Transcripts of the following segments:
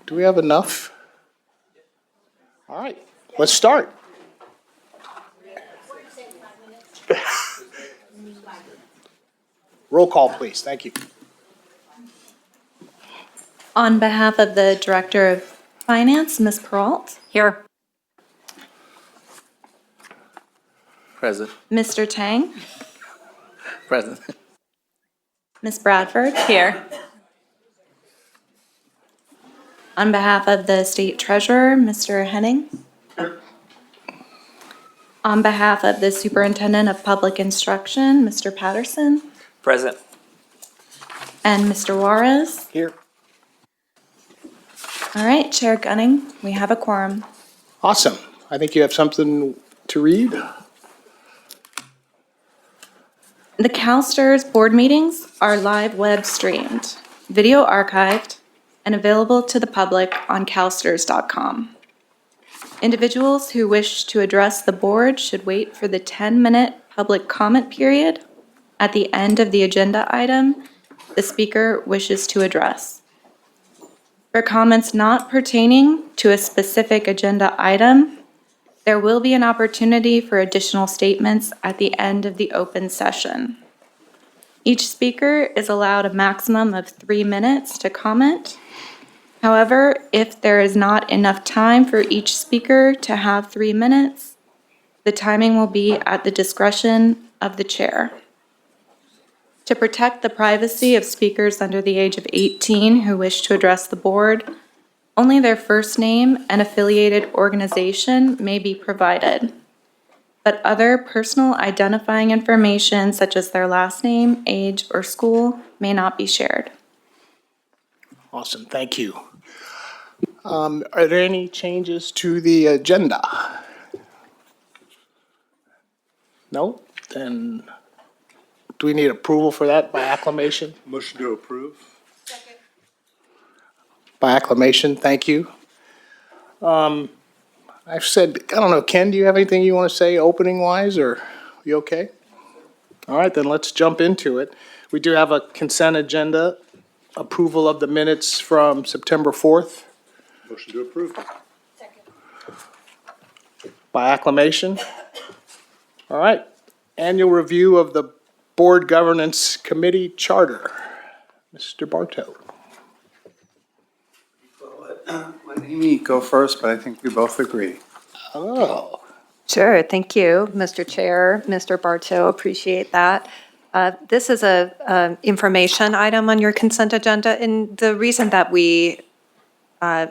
Do we have enough? All right, let's start. Roll call, please. Thank you. On behalf of the Director of Finance, Ms. Peralt. Here. Present. Mr. Tang. Present. Ms. Bradford. Here. On behalf of the State Treasurer, Mr. Henning. On behalf of the Superintendent of Public Instruction, Mr. Patterson. Present. And Mr. Juarez. Here. All right, Chair Gunning, we have a quorum. Awesome. I think you have something to read. The CalSTRS board meetings are live web streamed, video archived, and available to the public on calstrs.com. Individuals who wish to address the board should wait for the 10-minute public comment period at the end of the agenda item the speaker wishes to address. For comments not pertaining to a specific agenda item, there will be an opportunity for additional statements at the end of the open session. Each speaker is allowed a maximum of 3 minutes to comment. However, if there is not enough time for each speaker to have 3 minutes, the timing will be at the discretion of the chair. To protect the privacy of speakers under the age of 18 who wish to address the board, only their first name and affiliated organization may be provided, but other personal identifying information such as their last name, age, or school may not be shared. Awesome, thank you. Are there any changes to the agenda? No? Then do we need approval for that by acclamation? Motion to approve. By acclamation, thank you. I've said, I don't know, Ken, do you have anything you want to say opening-wise, or you okay? All right, then let's jump into it. We do have a consent agenda, approval of the minutes from September 4th. Motion to approve. By acclamation. All right, annual review of the Board Governance Committee Charter. Mr. Bartow. Let Amy go first, but I think we both agree. Oh, Sure, thank you, Mr. Chair, Mr. Bartow, appreciate that. This is a information item on your consent agenda, and the reason that we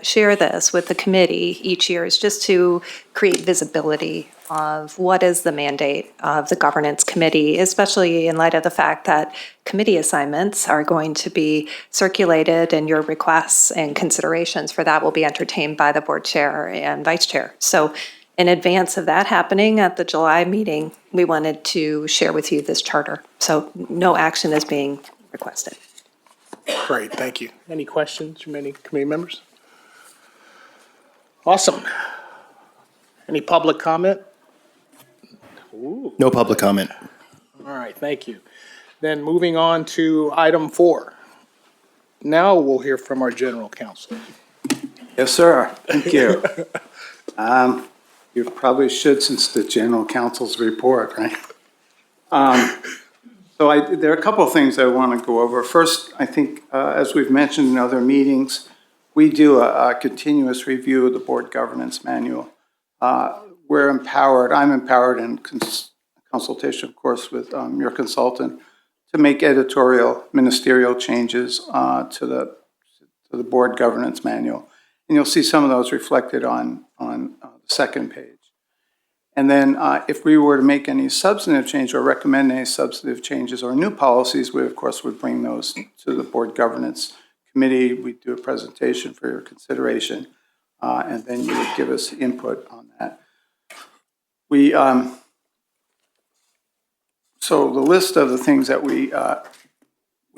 share this with the committee each year is just to create visibility of what is the mandate of the governance committee, especially in light of the fact that committee assignments are going to be circulated and your requests and considerations for that will be entertained by the board chair and vice chair. So in advance of that happening at the July meeting, we wanted to share with you this charter. So no action is being requested. great, thank you. Any questions from any committee members? Awesome. Any public comment? Ooh. No public comment. All right, thank you. Then moving on to item 4. Now we'll hear from our general counsel. Yes, sir. Thank you. You probably should, since the general counsel's report, right? There are a couple of things I want to go over. First, I think, as we've mentioned in other meetings, we do a continuous review of the board governance manual. We're empowered, I'm empowered in consultation, of course, with your consultant to make editorial ministerial changes to the board governance manual. And you'll see some of those reflected on the second page. And then if we were to make any substantive change or recommend any substantive changes or new policies, we, of course, would bring those to the board governance committee. We'd do a presentation for your consideration, and then you would give us input on that. So the list of the things that we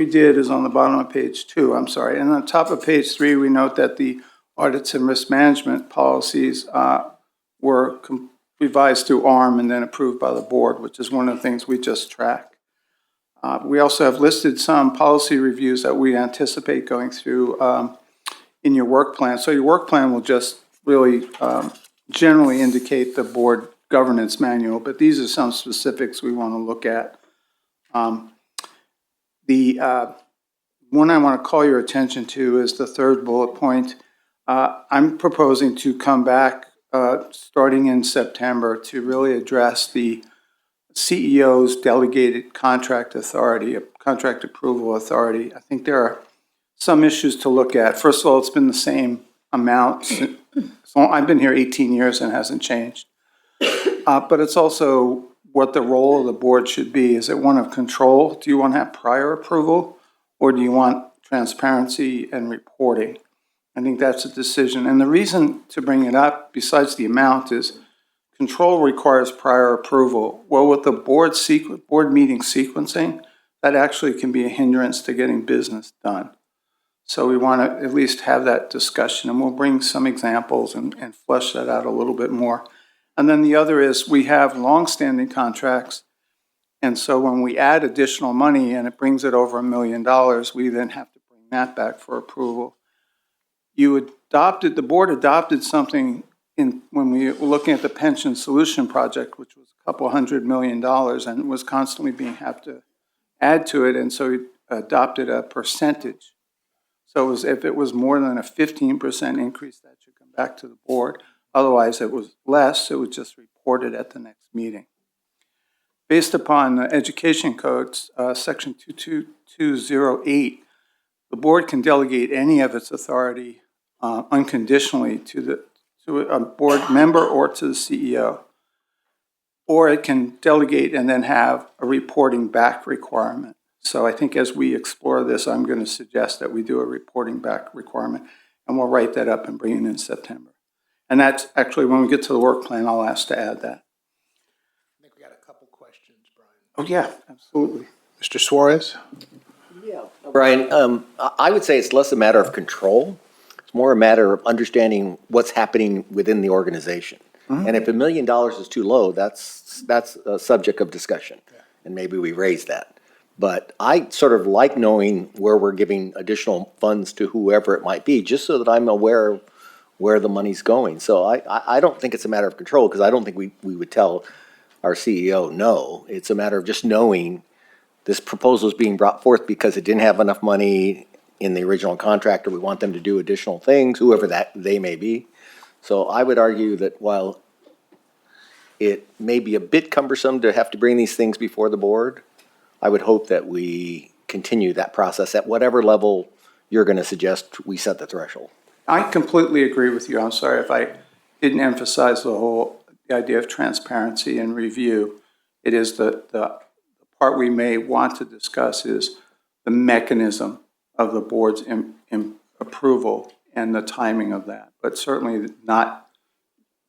did is on the bottom of page 2, I'm sorry. And on top of page 3, we note that the audits and risk management policies were revised through ARM and then approved by the board, which is one of the things we just track. We also have listed some policy reviews that we anticipate going through in your work plan. So your work plan will just really generally indicate the board governance manual, but these are some specifics we want to look at. The one I want to call your attention to is the third bullet point. I'm proposing to come back starting in September to really address the CEO's delegated contract authority, contract approval authority. I think there are some issues to look at. First of all, it's been the same amount. So I've been here 18 years and it hasn't changed. But it's also what the role of the board should be. Is it one of control? Do you want to have prior approval? Or do you want transparency and reporting? I think that's a decision. And the reason to bring it up, besides the amount, is control requires prior approval. Well, with the board meeting sequencing, that actually can be a hindrance to getting business done. So we want to at least have that discussion, and we'll bring some examples and flesh that out a little bit more. And then the other is we have longstanding contracts, and so when we add additional money and it brings it over $1 million, we then have to bring that back for approval. The board adopted something when we were looking at the pension solution project, which was a couple $100 million, and it was constantly have to add to it, and so we adopted a percentage. So if it was more than a 15% increase, that should come back to the board. Otherwise, it was less, it was just reported at the next meeting. Based upon the education codes, section 22208, the board can delegate any of its authority unconditionally to a board member or to the CEO. Or it can delegate and then have a reporting back requirement. So I think as we explore this, I'm going to suggest that we do a reporting back requirement, and we'll write that up and bring it in September. And that's actually, when we get to the work plan, I'll ask to add that. I think we got a couple questions, Brian. Oh, yeah, absolutely. Mr. Suarez? Brian, I would say it's less a matter of control. It's more a matter of understanding what's happening within the organization. And if $1 million is too low, that's a subject of discussion, and maybe we raise that. But I sort of like knowing where we're giving additional funds to whoever it might be, just so that I'm aware of where the money's going. So I don't think it's a matter of control, because I don't think we would tell our CEO no. It's a matter of just knowing this proposal is being brought forth because it didn't have enough money in the original contract, or we want them to do additional things, whoever that they may be. So I would argue that while it may be a bit cumbersome to have to bring these things before the board, I would hope that we continue that process at whatever level you're going to suggest we set the threshold. I completely agree with you. I'm sorry if I didn't emphasize the idea of transparency and review. It is the part we may want to discuss is the mechanism of the board's approval and the timing of that, but certainly not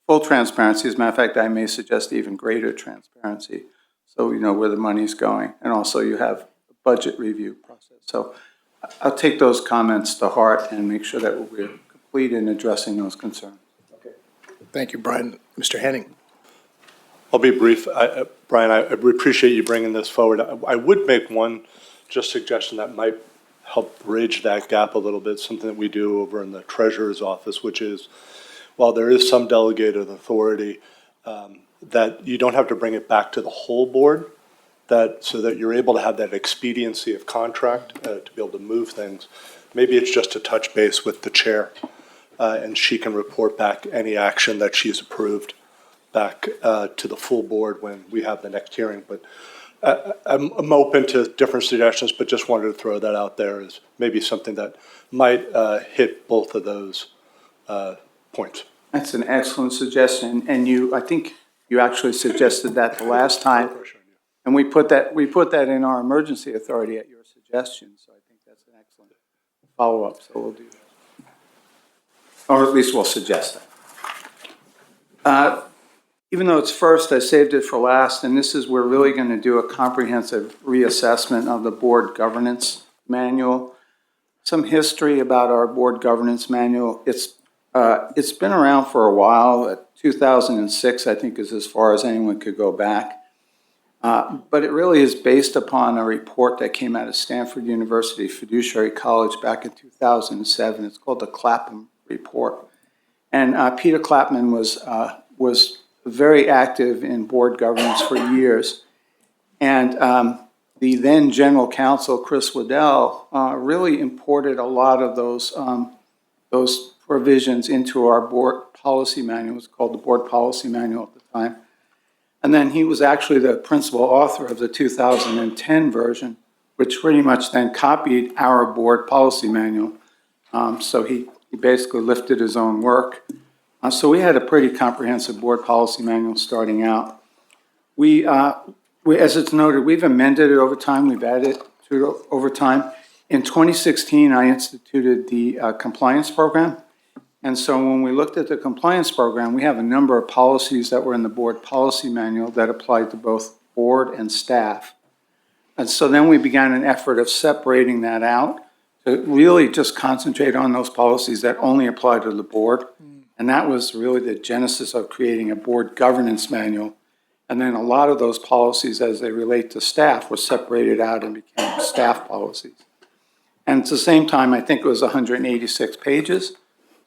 full transparency. As a matter of fact, I may suggest even greater transparency, so we know where the money's going, and also you have a budget review process. So I'll take those comments to heart and make sure that we're complete in addressing those concerns. Okay. Thank you, Brian. Mr. Henning? I'll be brief. Brian, I appreciate you bringing this forward. I would make one just suggestion that might help bridge that gap a little bit, something that we do over in the treasurer's office, which is, while there is some delegated authority, that you don't have to bring it back to the whole board, so that you're able to have that expediency of contract to be able to move things. Maybe it's just to touch base with the chair, and she can report back any action that she's approved back to the full board when we have the next hearing. But I'm open to different suggestions, but just wanted to throw that out there as maybe something that might hit both of those points. That's an excellent suggestion, and I think you actually suggested that the last time, and we put that in our emergency authority at your suggestion. So I think that's an excellent follow-up. So we'll do that, or at least we'll suggest that. Even though it's first, I saved it for last, and this is we're really going to do a comprehensive reassessment of the board governance manual. Some history about our board governance manual. It's been around for a while. 2006, I think, is as far as anyone could go back. But it really is based upon a report that came out of Stanford University Fiduciary College back in 2007. It's called the Clapham Report. And Peter Clapham was very active in board governance for years. And the then General Counsel, Chris Waddell, really imported a lot of those provisions into our board policy manual. It was called the Board Policy Manual at the time. And then he was actually the principal author of the 2010 version, which pretty much then copied our board policy manual. So he basically lifted his own work. So we had a pretty comprehensive board policy manual starting out. We, as it's noted, we've amended it over time. We've added to it over time. In 2016, I instituted the compliance program. And so when we looked at the compliance program, we have a number of policies that were in the board policy manual that applied to both board and staff. And so then we began an effort of separating that out to really just concentrate on those policies that only apply to the board. And that was really the genesis of creating a board governance manual. And then a lot of those policies as they relate to staff were separated out and became staff policies. And at the same time, I think it was 186 pages.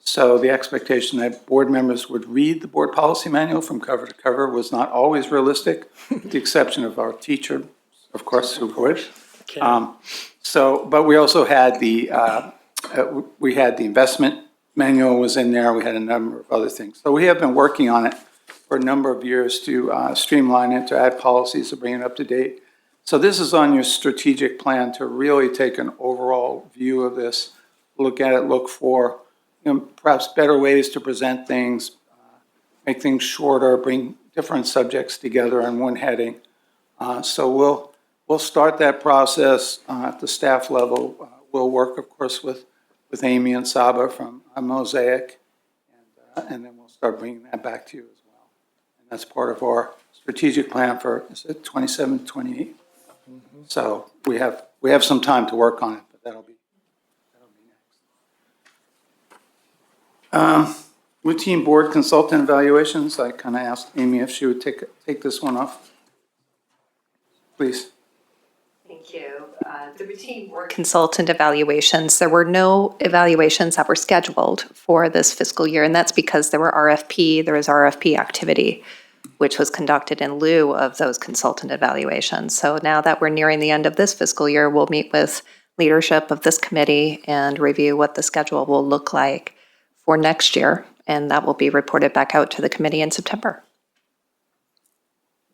So the expectation that board members would read the board policy manual from cover to cover was not always realistic, with the exception of our teacher, of course, who would. But we also had the investment manual was in there. We had a number of other things. So we have been working on it for a number of years to streamline it, to add policies, to bring it up to date. So this is on your strategic plan to really take an overall view of this, look at it, look for perhaps better ways to present things, make things shorter, bring different subjects together in one heading. So we'll start that process at the staff level. We'll work, of course, with Amy and Saba from Mosaic, and then we'll start bringing that back to you as well. And that's part of our strategic plan for, is it 27, 28? Mm-hmm. So we have some time to work on it, but that'll be next. Routine board consultant evaluations. I kind of asked Amy if she would take this one off. Please. Thank you. The routine board consultant evaluations, there were no evaluations that were scheduled for this fiscal year, and that's because there was RFP activity, which was conducted in lieu of those consultant evaluations. So now that we're nearing the end of this fiscal year, we'll meet with leadership of this committee and review what the schedule will look like for next year, and that will be reported back out to the committee in September.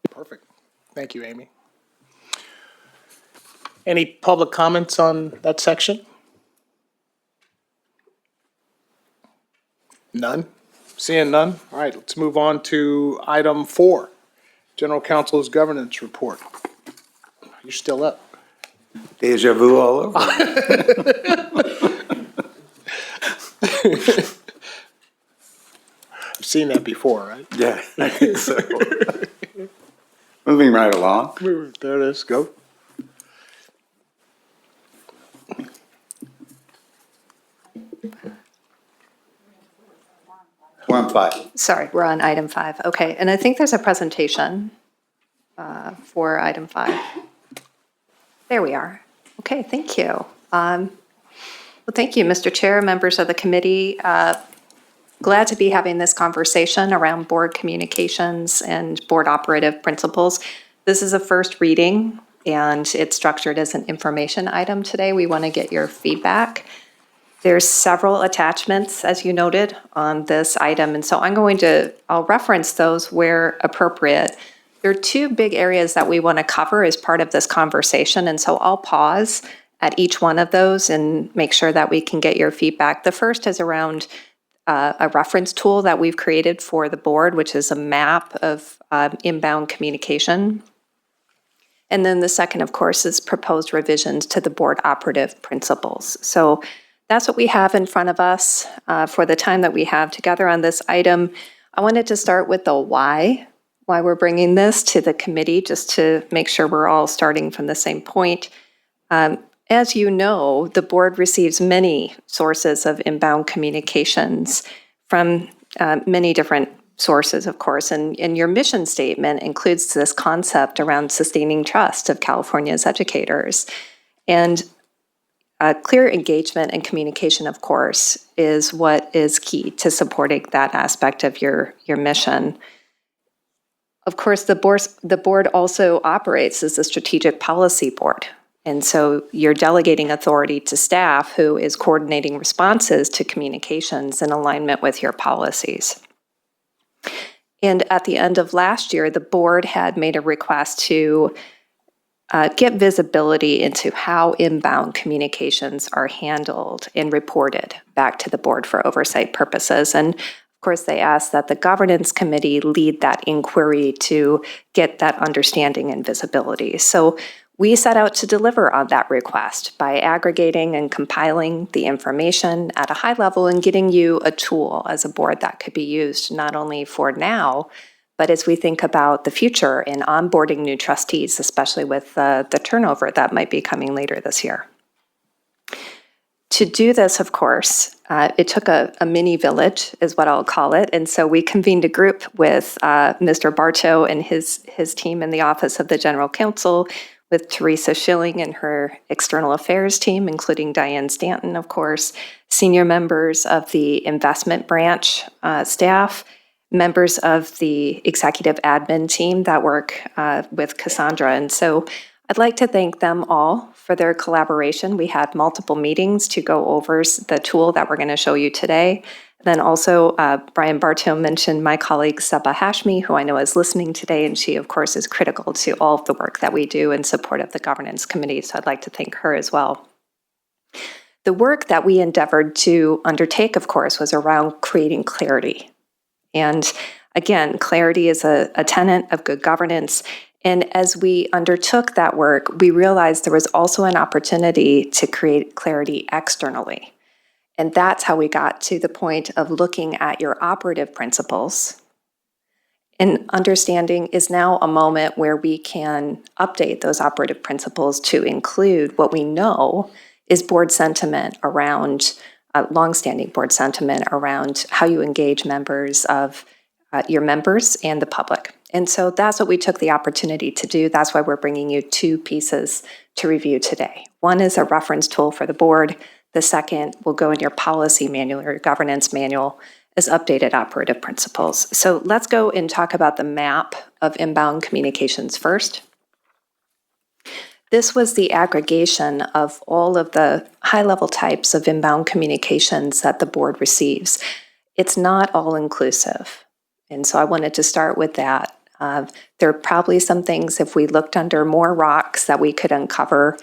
Perfect. Thank you, Amy. Any public comments on that section? None? Seeing none? All right, let's move on to item 4, General Counsel's Governance Report. You're still up. Deja vu all over. I've seen that before, right? Yeah, I think so. Moving right along. There it is, go. We're on 5. Sorry, we're on item 5. Okay, and I think there's a presentation for item 5. There we are. Okay, thank you. Well, thank you, Mr. Chair, members of the committee. Glad to be having this conversation around board communications and board operative principles. This is a first reading, and it's structured as an information item today. We want to get your feedback. There's several attachments, as you noted, on this item, and so I'll reference those where appropriate. There are 2 big areas that we want to cover as part of this conversation, and so I'll pause at each one of those and make sure that we can get your feedback. The first is around a reference tool that we've created for the board, which is a map of inbound communication. And then the second, of course, is proposed revisions to the board operative principles. So that's what we have in front of us for the time that we have together on this item. I wanted to start with the why we're bringing this to the committee, just to make sure we're all starting from the same point. As you know, the board receives many sources of inbound communications from many different sources, of course, and your mission statement includes this concept around sustaining trust of California's educators. And clear engagement and communication, of course, is what is key to supporting that aspect of your mission. Of course, the board also operates as a strategic policy board. And so you're delegating authority to staff who is coordinating responses to communications in alignment with your policies. And at the end of last year, the board had made a request to get visibility into how inbound communications are handled and reported back to the board for oversight purposes. And of course, they asked that the governance committee lead that inquiry to get that understanding and visibility. So we set out to deliver on that request by aggregating and compiling the information at a high level and getting you a tool as a board that could be used not only for now, but as we think about the future in onboarding new trustees, especially with the turnover that might be coming later this year. To do this, of course, it took a mini village, is what I'll call it. And so we convened a group with Mr. Bartow and his team in the Office of the General Counsel, with Teresa Schilling and her external affairs team, including Diane Stanton, of course, senior members of the investment branch staff, members of the executive admin team that work with Cassandra. And so I'd like to thank them all for their collaboration. We had multiple meetings to go over the tool that we're going to show you today. Then also, Brian Bartow mentioned my colleague Saba Hashmi, who I know is listening today, and she, of course, is critical to all of the work that we do in support of the governance committee, so I'd like to thank her as well. The work that we endeavored to undertake, of course, was around creating clarity. And again, clarity is a tenet of good governance. And as we undertook that work, we realized there was also an opportunity to create clarity externally. And that's how we got to the point of looking at your operative principles. And understanding is now a moment where we can update those operative principles to include what we know is board sentiment around, longstanding board sentiment around how you engage members of your members and the public. And so that's what we took the opportunity to do. That's why we're bringing you two pieces to review today. One is a reference tool for the board. The second will go in your policy manual or governance manual as updated operative principles. So let's go and talk about the map of inbound communications first. This was the aggregation of all of the high-level types of inbound communications that the board receives. It's not all-inclusive, and so I wanted to start with that. There are probably some things, if we looked under more rocks, that we could uncover,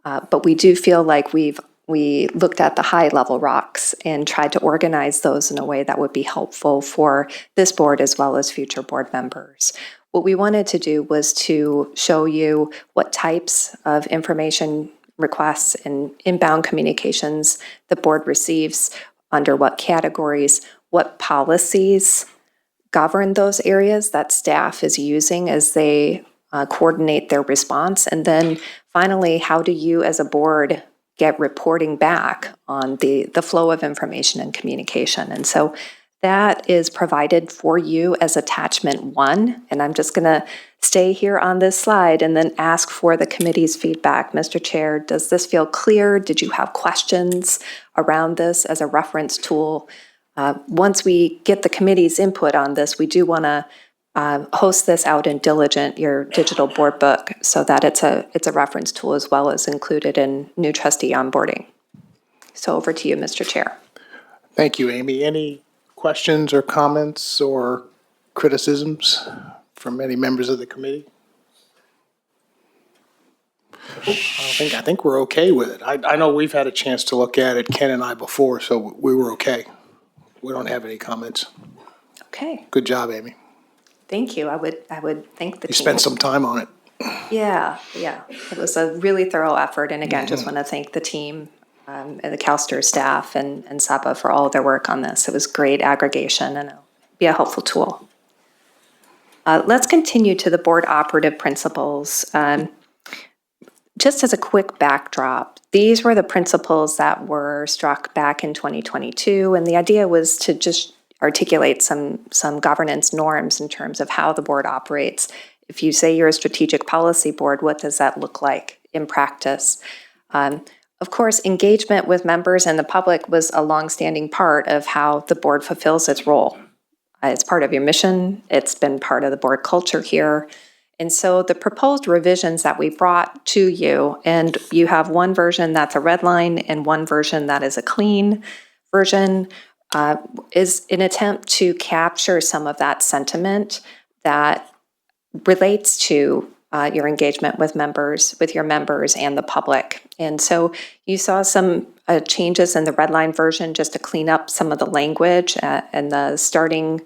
but we do feel like we looked at the high-level rocks and tried to organize those in a way that would be helpful for this board as well as future board members. What we wanted to do was to show you what types of information requests and inbound communications the board receives, under what categories, what policies govern those areas that staff is using as they coordinate their response, and then finally, how do you as a board get reporting back on the flow of information and communication. And so that is provided for you as attachment 1. And I'm just going to stay here on this slide and then ask for the committee's feedback. Mr. Chair, does this feel clear? Did you have questions around this as a reference tool? Once we get the committee's input on this, we do want to host this out in Diligent, your digital board book, so that it's a reference tool as well as included in new trustee onboarding. So over to you, Mr. Chair. Thank you, Amy. Any questions or comments or criticisms from any members of the committee? I think we're okay with it. I know we've had a chance to look at it, Ken and I, before, so we were okay. We don't have any comments. Okay, Good job, Amy. thank you. I would thank the You team. spent some time on it. Yeah. It was a really thorough effort. And again, just want to thank the team and the CalSTRS staff and Saba for all of their work on this. It was great aggregation and it'll be a helpful tool. Let's continue to the board operative principles. Just as a quick backdrop, these were the principles that were struck back in 2022. And the idea was to just articulate some governance norms in terms of how the board operates. If you say you're a strategic policy board, what does that look like in practice? Of course, engagement with members and the public was a longstanding part of how the board fulfills its role. It's part of your mission. It's been part of the board culture here. And so the proposed revisions that we brought to you, and you have one version that's a red line and one version that is a clean version, is an attempt to capture some of that sentiment that relates to your engagement with your members and the public. And so you saw some changes in the red line version just to clean up some of the language and the starting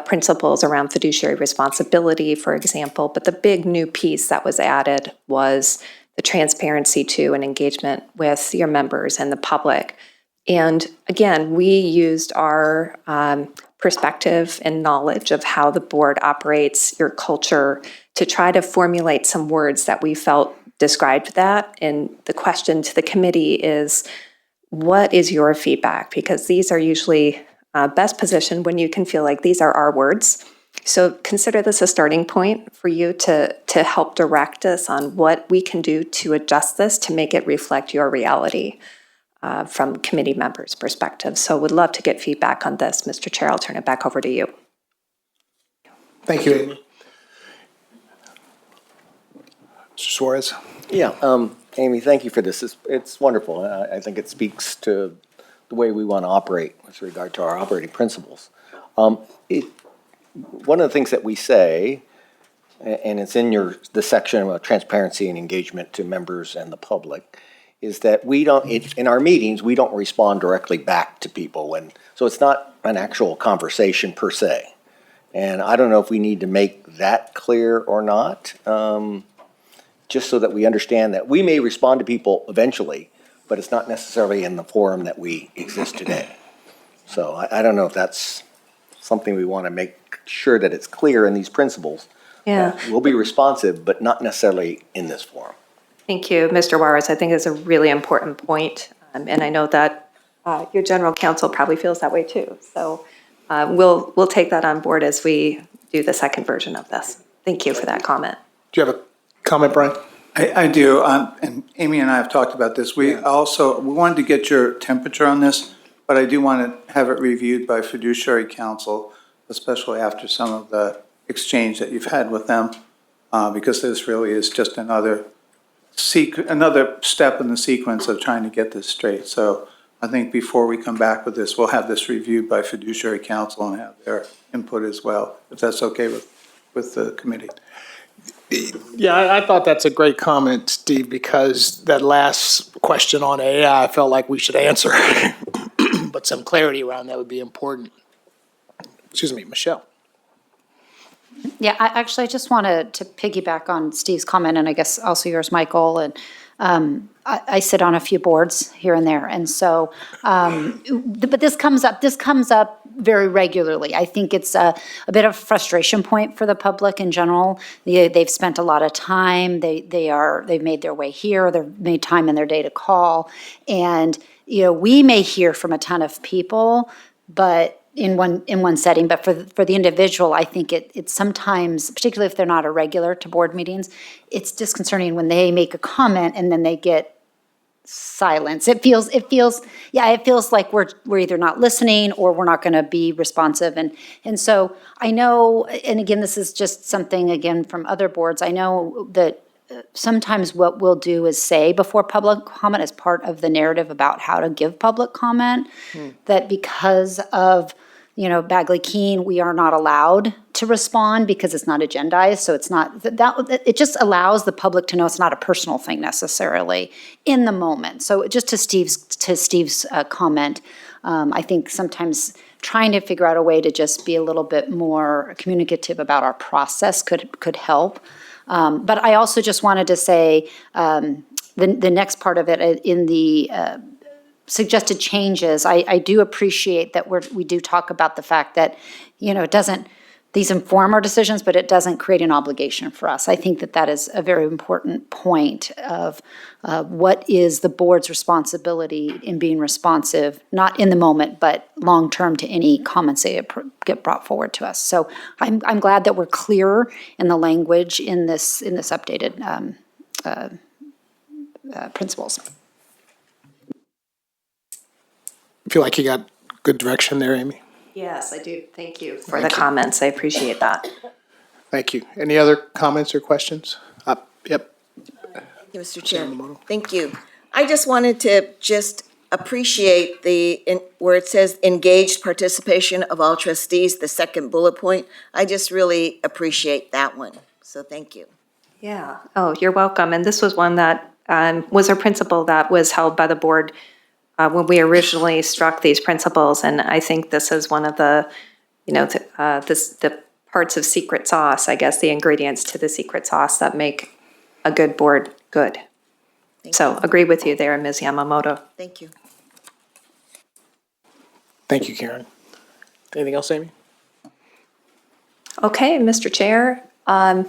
principles around fiduciary responsibility, for example. But the big new piece that was added was the transparency to and engagement with your members and the public. And again, we used our perspective and knowledge of how the board operates, your culture, to try to formulate some words that we felt described that. And the question to the committee is, what is your feedback? Because these are usually best positioned when you can feel like these are our words. So consider this a starting point for you to help direct us on what we can do to adjust this to make it reflect your reality from committee members' perspective. So would love to get feedback on this. Mr. Chair, I'll turn it back over to you. Thank you, Amy. Mr. Suarez? Yeah, Amy, thank you for this. It's wonderful. I think it speaks to the way we want to operate with regard to our operating principles. One of the things that we say, and it's in the section about transparency and engagement to members and the public, is that in our meetings, we don't respond directly back to people so it's not an actual conversation per se. And I don't know if we need to make that clear or not, just so that we understand that we may respond to people eventually, but it's not necessarily in the forum that we exist today. So I don't know if that's something we want to make sure that it's clear in these principles. Yeah. We'll be responsive, but not necessarily in this forum. Thank you, Mr. Juarez. I think it's a really important point. And I know that your general counsel probably feels that way too. So we'll take that on board as we do the second version of this. Thank you for that comment. Do you have a comment, Brian? I do, and Amy and I have talked about this. We wanted to get your temperature on this, but I do want to have it reviewed by fiduciary counsel, especially after some of the exchange that you've had with them, because this really is just another step in the sequence of trying to get this straight. So I think before we come back with this, we'll have this reviewed by fiduciary counsel and have their input as well, if that's okay with the committee. Yeah, I thought that's a great comment, Steve, because that last question on AI, I felt like we should answer. But some clarity around that would be important. Excuse me, Michelle. Yeah, I just wanted to piggyback on Steve's comment, and I guess also yours, Michael. And I sit on a few boards here and there, and so, but this comes up very regularly. I think it's a bit of a frustration point for the public in general. They've spent a lot of time. They've made their way here. They've made time in their day to call, and we may hear from a ton of people, but in one setting, but for the individual, I think it's sometimes, particularly if they're not a regular to board meetings, it's disconcerting when they make a comment and then they get silence. It feels like we're either not listening or we're not going to be responsive. And so I know, and again, this is just something again from other boards. I know that sometimes what we'll do is say before public comment as part of the narrative about how to give public comment, that because of Bagley-Keene, we are not allowed to respond because it's not agendized. So it's not it just allows the public to know it's not a personal thing necessarily in the moment. So just to Steve's comment, I think sometimes trying to figure out a way to just be a little bit more communicative about our process could help. But I also just wanted to say the next part of it in the suggested changes, I do appreciate that we do talk about the fact that, it doesn't these inform our decisions, but it doesn't create an obligation for us. I think that that is a very important point of what is the board's responsibility in being responsive, not in the moment, but long-term to any comments that get brought forward to us. So I'm glad that we're clearer in the language in this updated principles. Feel like you got good direction there, Amy? Yes, I do. Thank you for the comments. I appreciate that. Thank you. Any other comments or questions? Yep. Thank you, Mr. Chair. Thank you. I just wanted to appreciate where it says engaged participation of all trustees, the second bullet point. I just really appreciate that one. So thank you. Yeah. Oh, you're welcome. And this was one that was a principle that was held by the board when we originally struck these principles. And I think this is one of the, the parts of secret sauce, I guess, the ingredients to the secret sauce that make a good board good. So agree with you there, Ms. Yamamoto. Thank you. Thank you, Karen. Anything else, Amy? Okay, Mr. Chair. My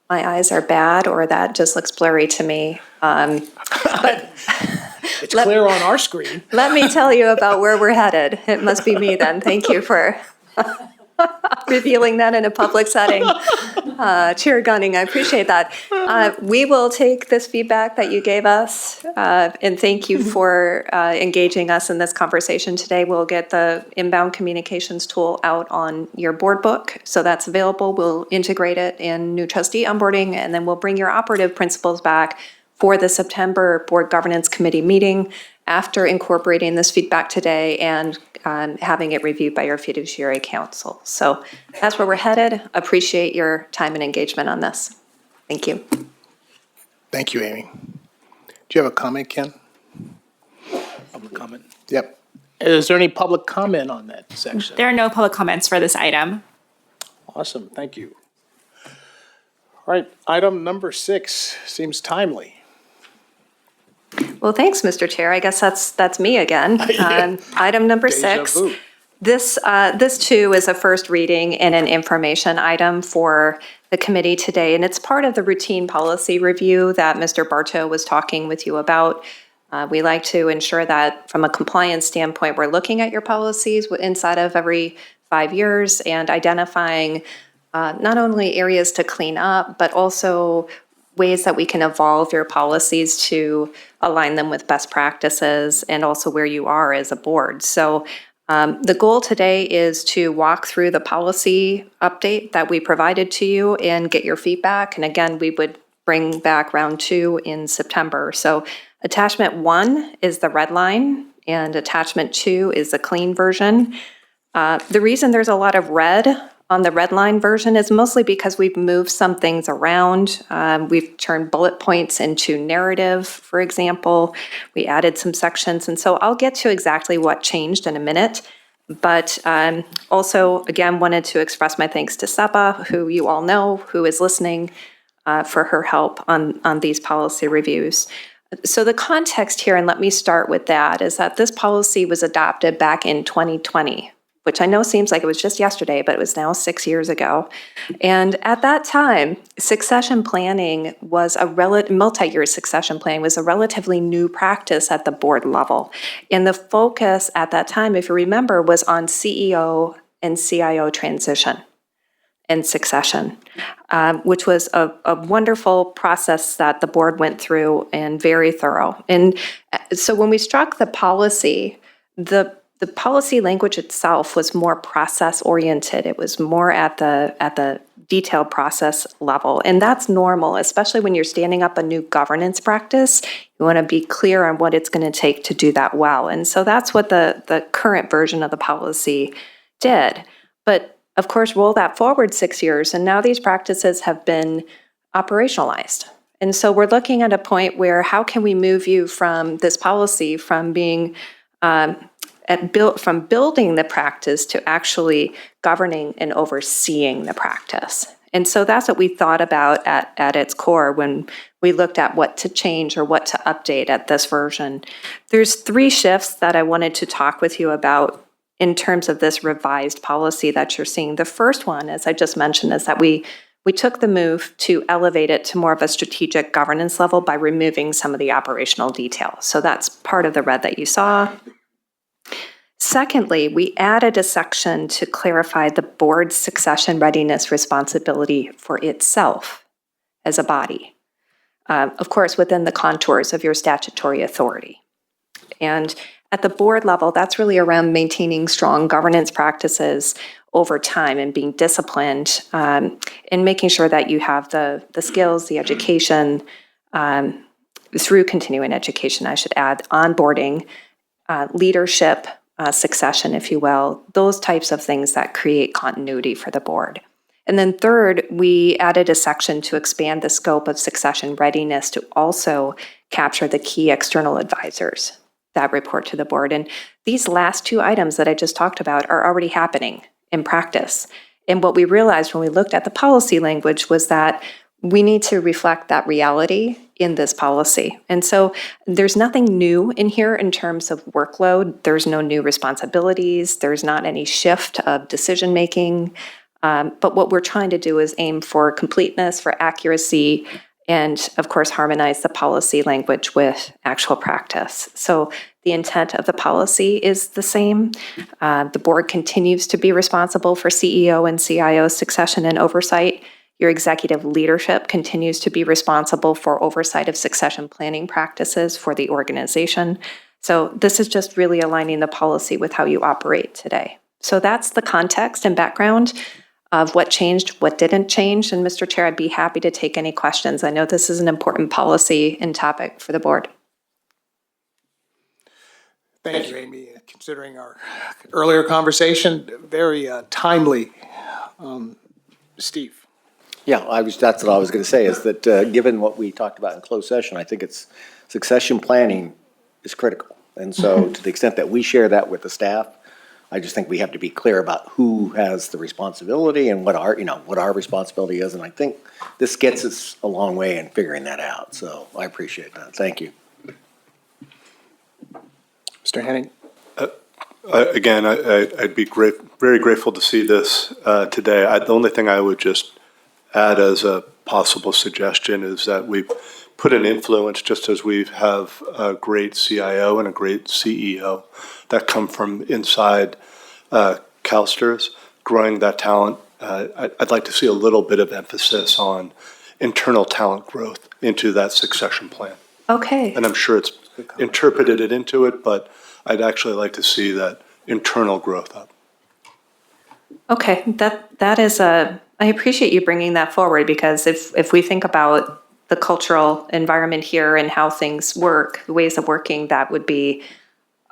eyes are bad, or that just looks blurry to me. But It's clear on our screen. let me tell you about where we're headed. It must be me then. Thank you for revealing that in a public setting. Chair Gunning, I appreciate that. We will take this feedback that you gave us, and thank you for engaging us in this conversation today. We'll get the inbound communications tool out on your board book, so that's available. We'll integrate it in new trustee onboarding, and then we'll bring your operative principles back for the September Board Governance Committee meeting after incorporating this feedback today and having it reviewed by your fiduciary council. So that's where we're headed. Appreciate your time and engagement on this. Thank you. Thank you, Amy. Do you have a comment, Ken? Public comment. Yep. Is there any public comment on that section? There are no public comments for this item. Awesome, thank you. All right, item number 6 seems timely. Well, thanks, Mr. Chair. I guess that's me again. Item number Deja 6. vu. This too is a first reading and an information item for the committee today, and it's part of the routine policy review that Mr. Bartow was talking with you about. We like to ensure that from a compliance standpoint, we're looking at your policies inside of every 5 years and identifying not only areas to clean up, but also ways that we can evolve your policies to align them with best practices and also where you are as a board. So the goal today is to walk through the policy update that we provided to you and get your feedback. And again, we would bring back round 2 in September. So attachment 1 is the red line and attachment 2 is the clean version. The reason there's a lot of red on the red line version is mostly because we've moved some things around. We've turned bullet points into narrative, for example. We added some sections. And so I'll get to exactly what changed in a minute. But also, again, wanted to express my thanks to Seba, who you all know, who is listening, for her help on these policy reviews. So the context here, and let me start with that, is that this policy was adopted back in 2020. Which I know seems like it was just yesterday, but it was now 6 years ago. And at that time, succession planning was multi-year succession planning was a relatively new practice at the board level. And the focus at that time, if you remember, was on CEO and CIO transition and succession, which was a wonderful process that the board went through and very thorough. And so when we struck the policy, the policy language itself was more process-oriented. It was more at the detailed process level. And that's normal, especially when you're standing up a new governance practice. You want to be clear on what it's going to take to do that well. And so that's what the current version of the policy did. But of course, roll that forward 6 years, and now these practices have been operationalized. And so we're looking at a point where how can we move you from this policy from being from building the practice to actually governing and overseeing the practice. And so that's what we thought about at its core when we looked at what to change or what to update at this version. There's 3 shifts that I wanted to talk with you about in terms of this revised policy that you're seeing. The first one, as I just mentioned, is that we took the move to elevate it to more of a strategic governance level by removing some of the operational details. So that's part of the red that you saw. Secondly, we added a section to clarify the board's succession readiness responsibility for itself as a body, of course, within the contours of your statutory authority. And at the board level, that's really around maintaining strong governance practices over time and being disciplined and making sure that you have the skills, the education, through continuing education, I should add, onboarding, leadership, succession, if you will, those types of things that create continuity for the board. And then third, we added a section to expand the scope of succession readiness to also capture the key external advisors that report to the board. And these last two items that I just talked about are already happening in practice. And what we realized when we looked at the policy language was that we need to reflect that reality in this policy. And so there's nothing new in here in terms of workload. There's no new responsibilities. There's not any shift of decision-making. But what we're trying to do is aim for completeness, for accuracy, and of course, harmonize the policy language with actual practice. So the intent of the policy is the same. The board continues to be responsible for CEO and CIO succession and oversight. Your executive leadership continues to be responsible for oversight of succession planning practices for the organization. So this is just really aligning the policy with how you operate today. So that's the context and background of what changed, what didn't change. And Mr. Chair, I'd be happy to take any questions. I know this is an important policy and topic for the board. Thank you, Amy. Considering our earlier conversation, very timely. Steve? Yeah, that's what I was going to say, is that given what we talked about in closed session, I think it's succession planning is critical. And so to the extent that we share that with the staff, I just think we have to be clear about who has the responsibility and what our responsibility is. And I think this gets us a long way in figuring that out. So I appreciate that. Thank you. Mr. Henning? Again, I'd be very grateful to see this today. The only thing I would just add as a possible suggestion is that we put an influence, just as we have a great CIO and a great CEO that come from inside CalSTRS, growing that talent. I'd like to see a little bit of emphasis on internal talent growth into that succession plan. Okay. And I'm sure it's interpreted it into it, but I'd actually like to see that internal growth up. Okay, that is I appreciate you bringing that forward, because if we think about the cultural environment here and how things work, the ways of working, that would be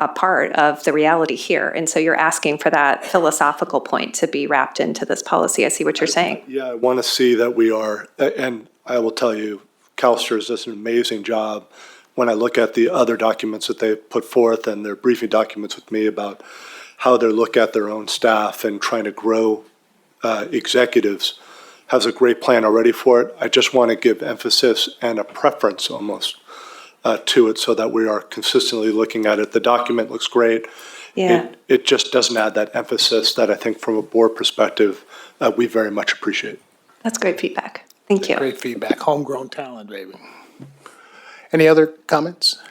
a part of the reality here. And so you're asking for that philosophical point to be wrapped into this policy. I see what you're saying. Yeah, I want to see that we are, and I will tell you, CalSTRS does an amazing job. When I look at the other documents that they put forth and their briefing documents with me about how they look at their own staff and trying to grow executives, has a great plan already for it. I just want to give emphasis and a preference almost to it so that we are consistently looking at it. The document looks great. Yeah. It just doesn't add that emphasis that I think from a board perspective, we very much appreciate. That's great feedback. Thank you. Great feedback. Homegrown talent, baby. Any other comments?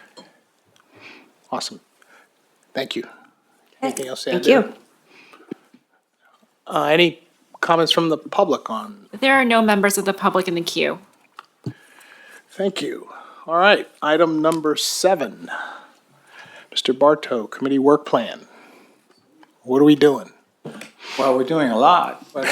Awesome. Thank you. Anything else to add Thank you. there? Any comments from the public on? There are no members of the public in the queue. Thank you. All right, item number 7. Mr. Bartow, committee work plan. What are we doing? Well, we're doing a lot, but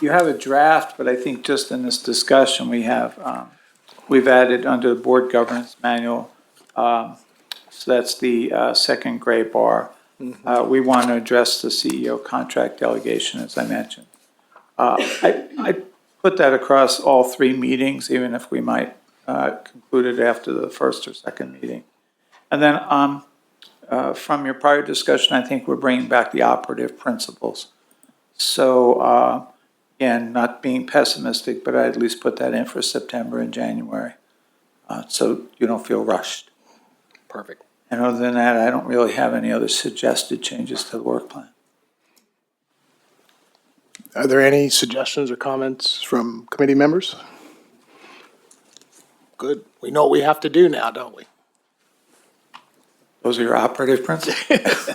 you have a draft, but I think just in this discussion, we've added under the board governance manual, so that's the second gray bar. We want to address the CEO contract delegation, as I mentioned. I put that across all 3 meetings, even if we might conclude it after the first or second meeting. And then from your prior discussion, I think we're bringing back the operative principles. So, again, not being pessimistic, but I at least put that in for September and January, so you don't feel rushed. Perfect. And other than that, I don't really have any other suggested changes to the work plan. Are there any suggestions or comments from committee members? Good. We know what we have to do now, don't we? Those are your operative principles?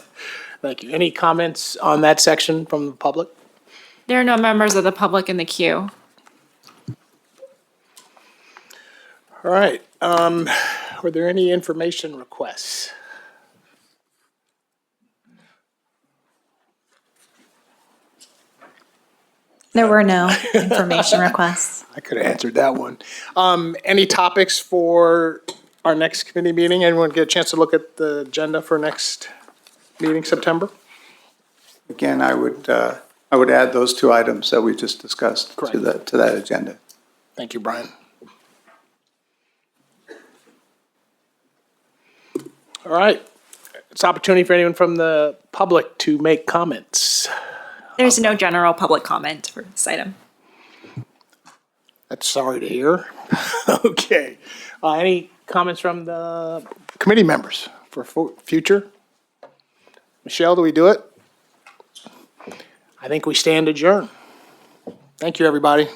Thank you. Any comments on that section from the public? There are no members of the public in the queue. All right. Were there any information requests? There were no information requests. I could have answered that one. Any topics for our next committee meeting? Anyone get a chance to look at the agenda for next meeting, September? Again, I would add those two items that we just discussed Correct. to that agenda. Thank you, Brian. All right. It's opportunity for anyone from the public to make comments. There's no general public comment for this item. That's sorry to hear. Okay. Any comments from the committee members for future? Michelle, do we do it? I think we stand adjourned. Thank you, everybody.